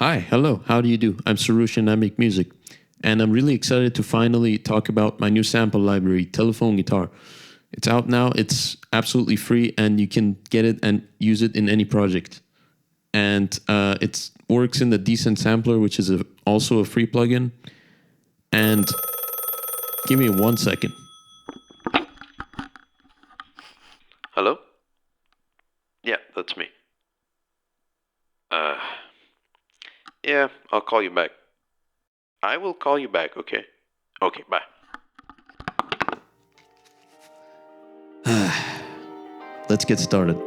Hi, hello, how do you do? I'm Soroosh and I make music. And I'm really excited to finally talk about my new sample library, Telephone Guitar. It's out now, it's absolutely free, and you can get it and use it in any project. And it works in the djent sampler, which is also a free plugin. And give me 1 second. Hello? Yeah, that's me. Yeah, I'll call you back. I will call you back, okay? Okay, bye. Let's get started.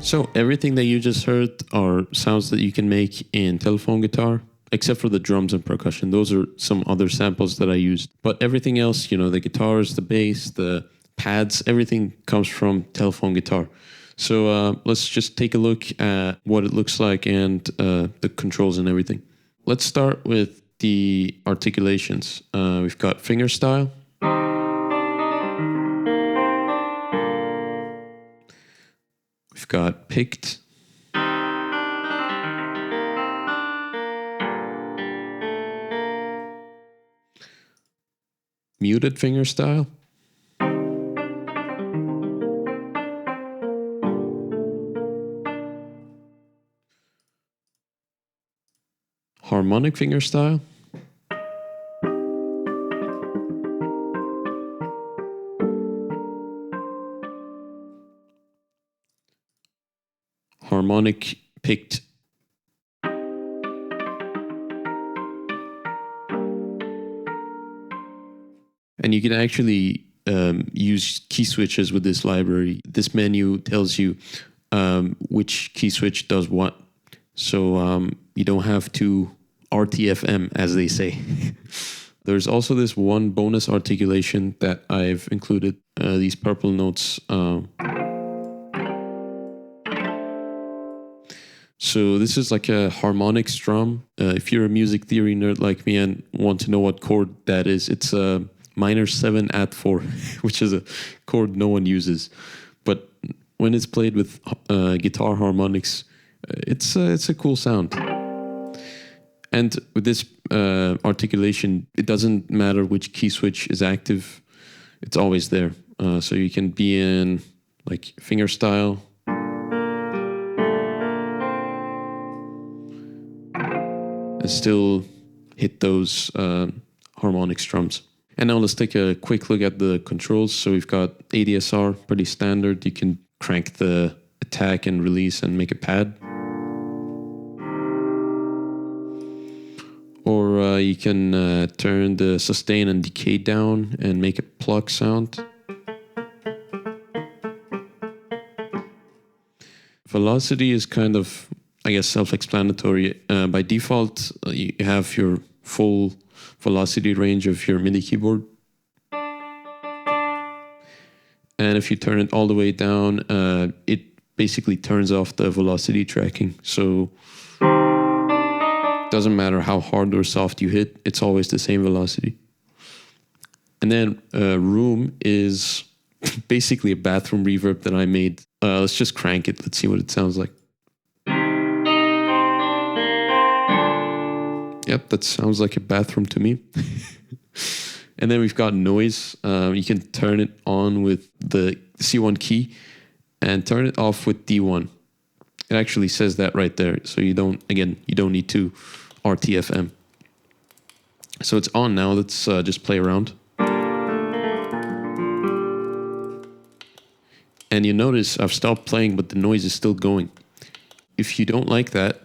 So everything that you just heard are sounds that you can make in telephone guitar, except for the drums and percussion. Those are some other samples that I used. But everything else, the guitars, the bass, the pads, everything comes from telephone guitar. So let's just take a look at what it looks like and the controls and everything. Let's start with the articulations. We've got fingerstyle. We've got picked. Muted fingerstyle. Harmonic fingerstyle. Harmonic picked. And you can actually use key switches with this library. This menu tells you which key switch does what. So you don't have to RTFM, as they say. There's also this one bonus articulation that I've included, these purple notes. So this is like a harmonic strum. If you're a music theory nerd like me and want to know what chord that is, it's a minor 7 at 4, which is a chord no one uses. But when it's played with guitar harmonics, it's a cool sound. And with this articulation, it doesn't matter which key switch is active. It's always there. So you can be in like fingerstyle, and still hit those harmonic strums. And now let's take a quick look at the controls. So we've got ADSR, pretty standard. You can crank the attack and release and make a pad. Or you can turn the sustain and decay down and make a pluck sound. Velocity is kind of, I guess, self-explanatory. By default, you have your full velocity range of your MIDI keyboard. And if you turn it all the way down, it basically turns off the velocity tracking. So it doesn't matter how hard or soft you hit, it's always the same velocity. And then room is basically a bathroom reverb that I made. Let's just crank it. Let's see what it sounds like. Yep, that sounds like a bathroom to me. And then we've got noise. You can turn it on with the C1 key and turn it off with D1. It actually says that right there. So you don't need to RTFM. So it's on now. Let's just play around. And you notice I've stopped playing, but the noise is still going. If you don't like that,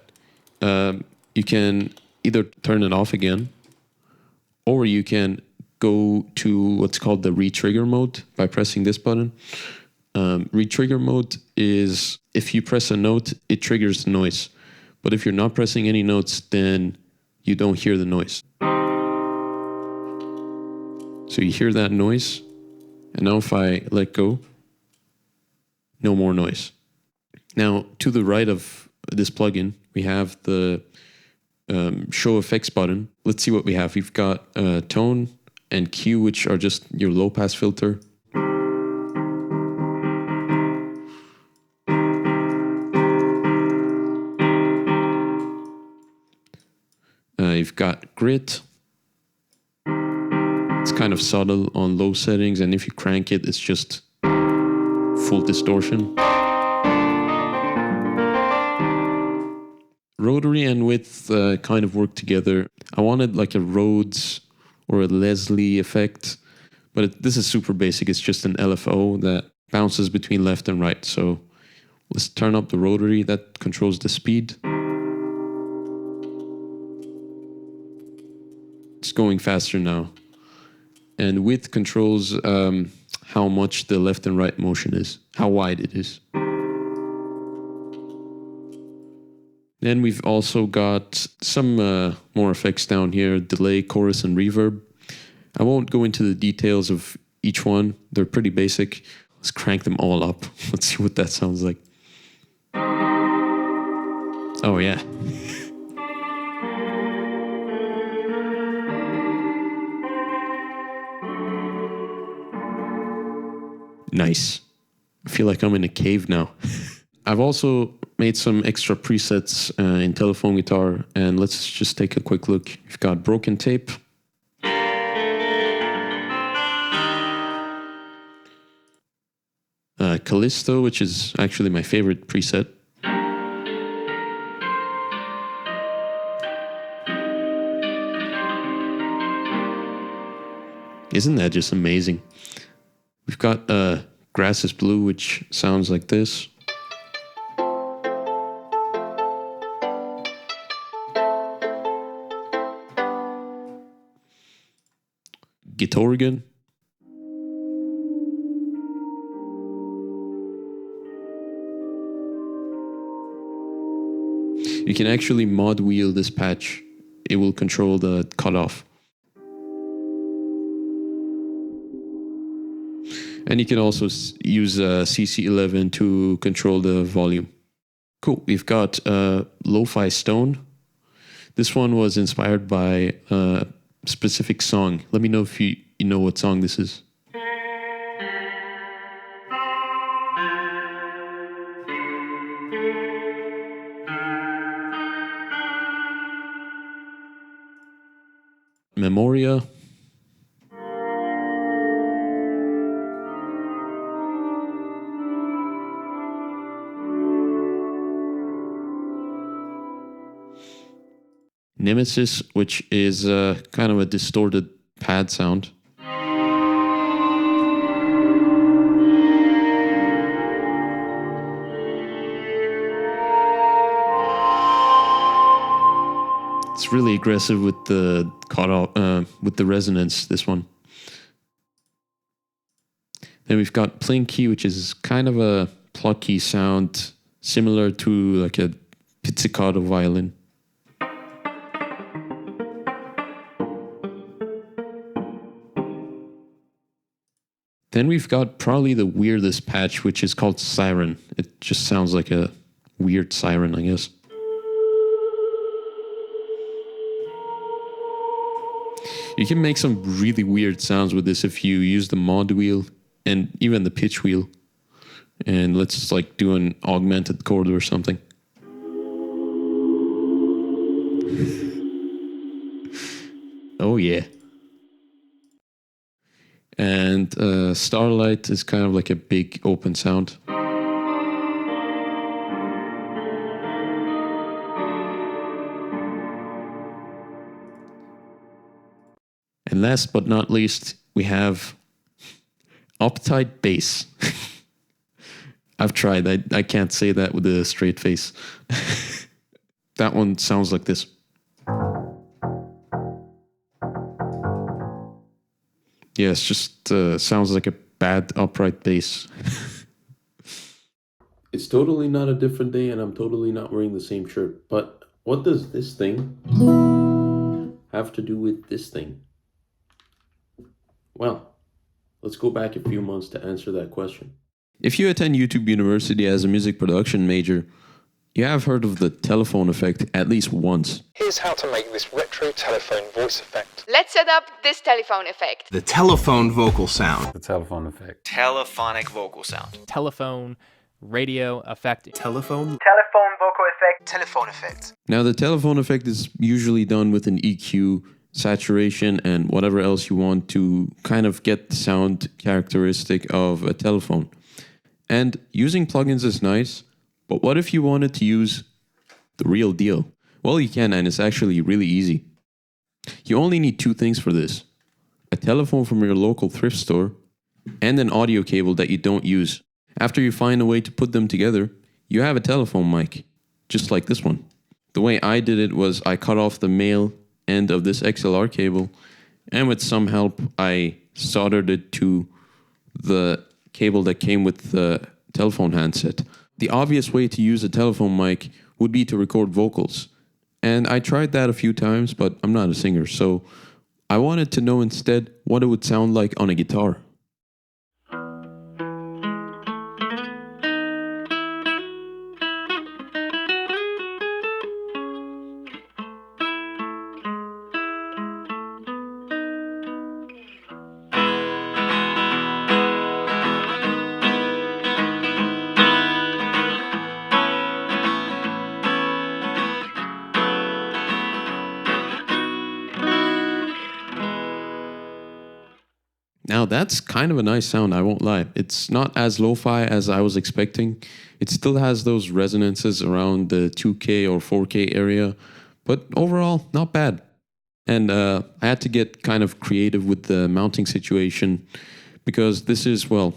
you can either turn it off again, or you can go to what's called the re-trigger mode by pressing this button. Re-trigger mode is if you press a note, it triggers the noise. But if you're not pressing any notes, then you don't hear the noise. So you hear that noise, and now if I let go, no more noise. Now, to the right of this plugin, we have the show effects button. Let's see what we have. We've got tone and Q, which are just your low pass filter. You've got grit. It's kind of subtle on low settings, and if you crank it, it's just full distortion. Rotary and width kind of work together. I wanted like a Rhodes or a Leslie effect, but this is super basic. It's just an LFO that bounces between left and right. So let's turn up the rotary that controls the speed. It's going faster now. And width controls how much the left and right motion is, how wide it is. Then we've also got some more effects down here, delay, chorus, and reverb. I won't go into the details of each one. They're pretty basic. Let's crank them all up. Let's see what that sounds like. Oh, yeah. Nice. I feel like I'm in a cave now. I've also made some extra presets in telephone guitar, and let's just take a quick look. We've got broken tape. Callisto, which is actually my favorite preset. Isn't that just amazing? We've got Grass is Blue, which sounds like this. Guitar organ. You can actually mod wheel this patch. It will control the cutoff. And you can also use CC11 to control the volume. Cool. We've got Lo-Fi Stone. This one was inspired by a specific song. Let me know if you know what song this is. Memoria. Nemesis, which is kind of a distorted pad sound. It's really aggressive with the cutoff, with the resonance, this one. Then we've got Plinky, which is kind of a plucky sound, similar to like a pizzicato violin. Then we've got probably the weirdest patch, which is called Siren. It just sounds like a weird siren, I guess. You can make some really weird sounds with this if you use the mod wheel and even the pitch wheel. And let's just like do an augmented chord or something. Oh yeah. And Starlight is kind of like a big open sound. And last but not least, we have Uptight Bass. I've tried. I can't say that with a straight face. That one sounds like this. Yeah, it's just sounds like a bad upright bass. It's totally not a different day, and I'm totally not wearing the same shirt. But what does this thing have to do with this thing? Well, let's go back a few months to answer that question. If you attend YouTube University as a music production major, you have heard of the telephone effect at least once. Here's how to make this retro telephone voice effect. Let's set up this telephone effect. The telephone vocal sound. The telephone effect. Telephonic vocal sound. Telephone radio effect. Telephone vocal effect. telephone effect. Now, the telephone effect is usually done with an EQ, saturation, and whatever else you want to kind of get the sound characteristic of a telephone. And using plugins is nice, but what if you wanted to use the real deal? Well, you can, and it's actually really easy. You only need two things for this: a telephone from your local thrift store and an audio cable that you don't use. After you find a way to put them together, you have a telephone mic, just like this one. The way I did it was I cut off the male end of this XLR cable, and with some help, I soldered it to the cable that came with the telephone handset. The obvious way to use a telephone mic would be to record vocals. And I tried that a few times, but I'm not a singer, so I wanted to know instead what it would sound like on a guitar. Now that's kind of a nice sound, I won't lie. It's not as lo-fi as I was expecting. It still has those resonances around the 2K or 4K area, but overall, not bad. And I had to get kind of creative with the mounting situation because this is, well,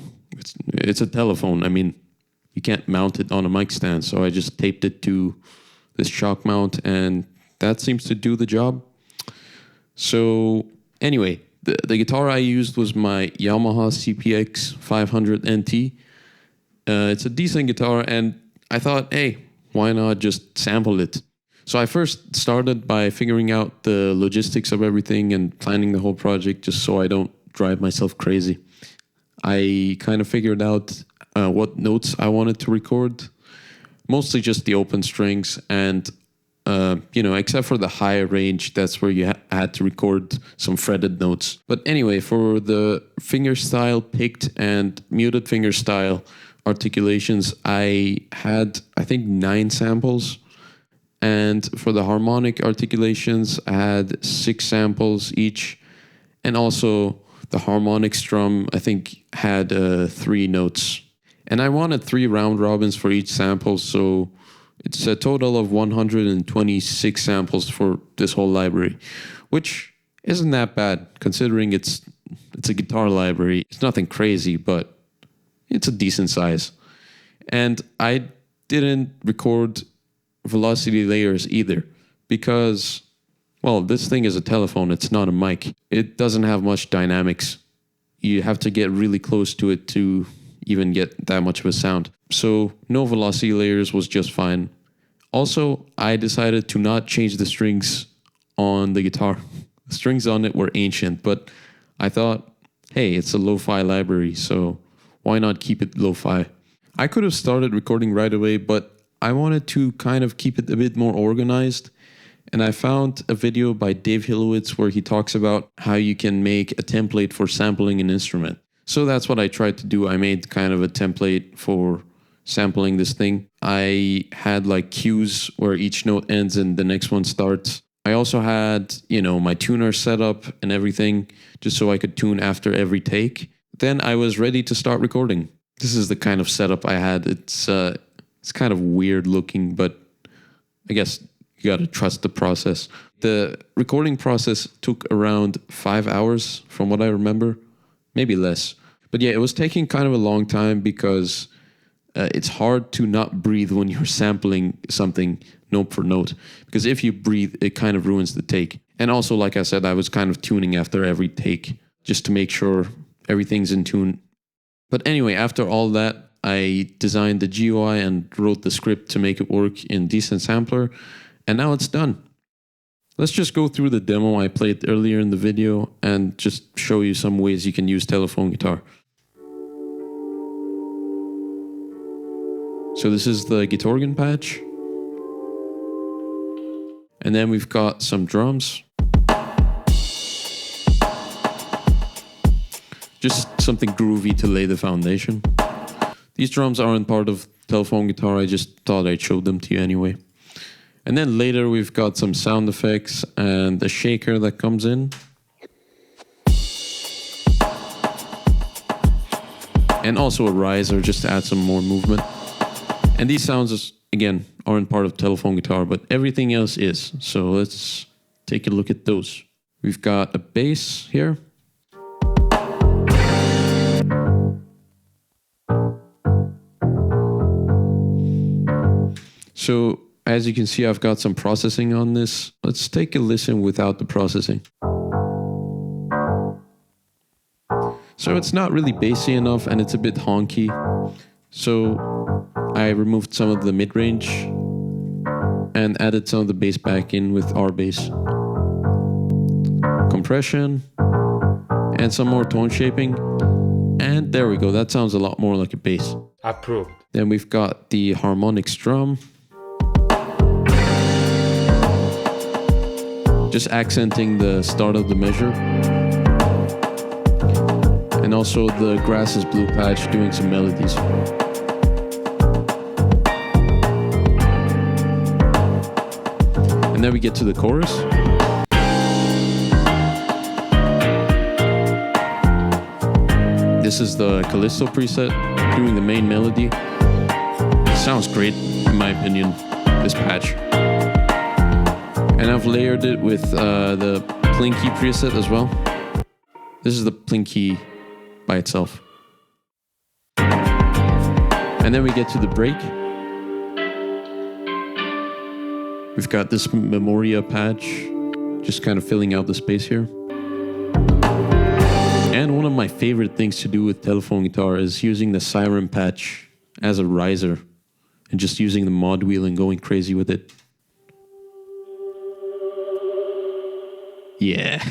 it's a telephone. I mean, you can't mount it on a mic stand, so I just taped it to this shock mount, and that seems to do the job. So anyway, the guitar I used was my Yamaha CPX 500 NT. It's a decent guitar, and I thought, hey, why not just sample it? So I first started by figuring out the logistics of everything and planning the whole project just so I don't drive myself crazy. I kind of figured out what notes I wanted to record, mostly just the open strings, and except for the high range, that's where you had to record some fretted notes. But anyway, for the fingerstyle picked and muted fingerstyle articulations, I had, I think, 9 samples. And for the harmonic articulations, I had 6 samples each. And also the harmonic strum, I think, had 3 notes. And I wanted 3 round robins for each sample, so it's a total of 126 samples for this whole library, which isn't that bad considering it's a guitar library. It's nothing crazy, but it's a decent size. And I didn't record velocity layers either because, well, this thing is a telephone. It's not a mic. It doesn't have much dynamics. You have to get really close to it to even get that much of a sound. So no velocity layers was just fine. Also, I decided to not change the strings on the guitar. The strings on it were ancient, but I thought, hey, it's a lo-fi library, so why not keep it lo-fi? I could have started recording right away, but I wanted to kind of keep it a bit more organized. And I found a video by Dave Hilowitz where he talks about how you can make a template for sampling an instrument. So that's what I tried to do. I made kind of a template for sampling this thing. I had like cues where each note ends and the next one starts. I also had, my tuner set up and everything just so I could tune after every take. Then I was ready to start recording. This is the kind of setup I had. It's kind of weird looking, but I guess you got to trust the process. The recording process took around 5 hours from what I remember, maybe less. But yeah, it was taking kind of a long time because it's hard to not breathe when you're sampling something note for note, because if you breathe, it kind of ruins the take. And also, like I said, I was kind of tuning after every take. just to make sure everything's in tune. But anyway, after all that, I designed the GUI and wrote the script to make it work in Decent Sampler, and now it's done. Let's just go through the demo I played earlier in the video and just show you some ways you can use telephone guitar. So this is the guitar organ patch. And then we've got some drums. Just something groovy to lay the foundation. These drums aren't part of telephone guitar, I just thought I'd show them to you anyway. And then later we've got some sound effects and a shaker that comes in. And also a riser just to add some more movement. And these sounds, again, aren't part of telephone guitar, but everything else is. So let's take a look at those. We've got a bass here. So as you can see, I've got some processing on this. Let's take a listen without the processing. So it's not really bassy enough and it's a bit honky. So I removed some of the mid-range and added some of the bass back in with our bass. Compression and some more tone shaping. And there we go, that sounds a lot more like a bass. Approved. Then we've got the harmonic strum. Just accenting the start of the measure. And also the grass is blue patch doing some melodies. And then we get to the chorus. This is the Callisto preset doing the main melody. Sounds great in my opinion, this patch. And I've layered it with the Plinky preset as well. This is the Plinky by itself. And then we get to the break. We've got this Memoria patch, just kind of filling out the space here. And one of my favorite things to do with telephone guitar is using the Siren patch as a riser and just using the mod wheel and going crazy with it. Yeah.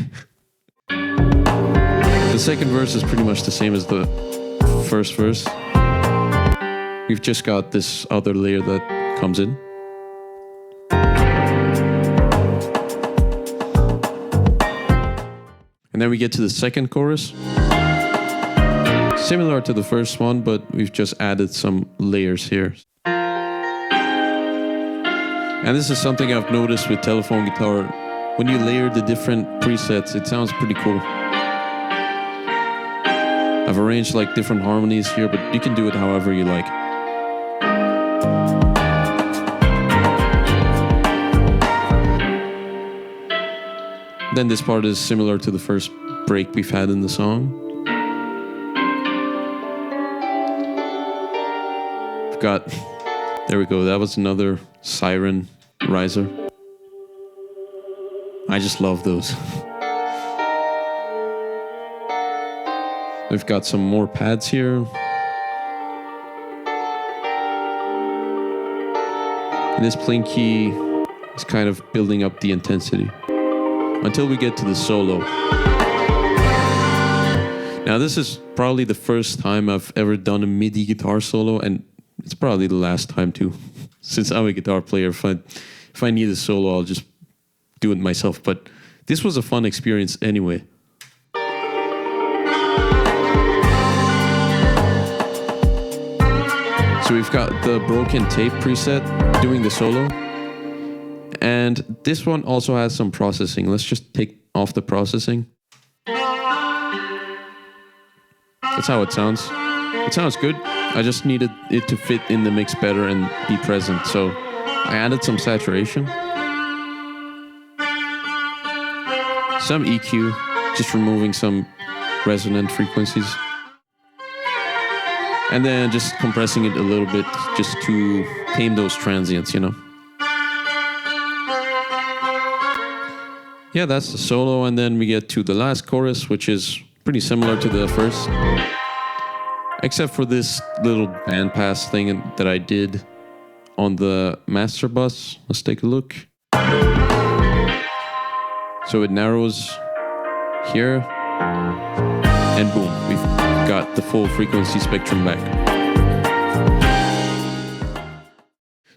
The second verse is pretty much the same as the first verse. We've just got this other layer that comes in. And then we get to the second chorus. Similar to the first one, but we've just added some layers here. And this is something I've noticed with telephone guitar. When you layer the different presets, it sounds pretty cool. I've arranged like different harmonies here, but you can do it however you like. Then this part is similar to the first break we've had in the song. We've got, there we go, that was another Siren riser. I just love those. We've got some more pads here. And this Plinky is kind of building up the intensity until we get to the solo. Now this is probably the first time I've ever done a MIDI guitar solo, and it's probably the last time too. Since I'm a guitar player, if I need a solo, I'll just do it myself. But this was a fun experience anyway. So we've got the broken tape preset doing the solo. And this one also has some processing. Let's just take off the processing. That's how it sounds. It sounds good. I just needed it to fit in the mix better and be present. So I added some saturation. Some EQ, just removing some resonant frequencies. And then just compressing it a little bit just to tame those transients, you know. Yeah, that's the solo, and then we get to the last chorus, which is pretty similar to the first, except for this little bandpass thing that I did on the master bus. Let's take a look. So it narrows here, and boom, we've got the full frequency spectrum back.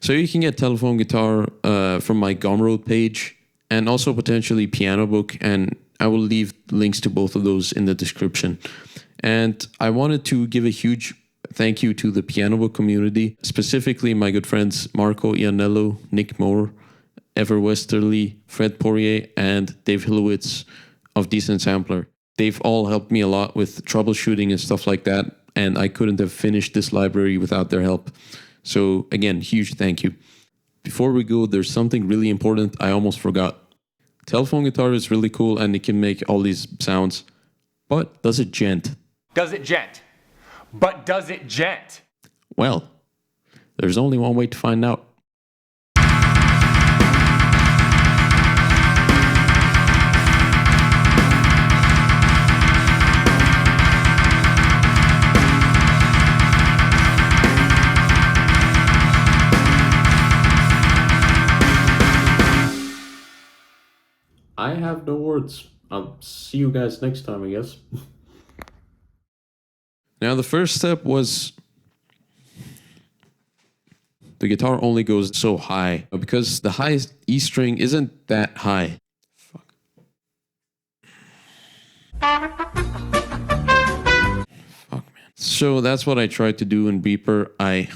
So you can get telephone guitar from my Gumroad page, and also potentially Pianobook, and I will leave links to both of those in the description. And I wanted to give a huge thank you to the Pianobook community, specifically my good friends Marco Ianello, Nick Moore, Ever Westerly, Fred Poirier, and Dave Hillowitz of Decent Sampler. They've all helped me a lot with troubleshooting and stuff like that, and I couldn't have finished this library without their help. So again, huge thank you. Before we go, there's something really important I almost forgot. Telephone guitar is really cool and it can make all these sounds, but does it djent? Does it djent? But does it djent? Well, there's only one way to find out. I have no words. I'll see you guys next time, I guess. Now, the first step was the guitar only goes so high because the high E string isn't that high. Fuck. Fuck, man. So that's what I tried to do in Beeper. I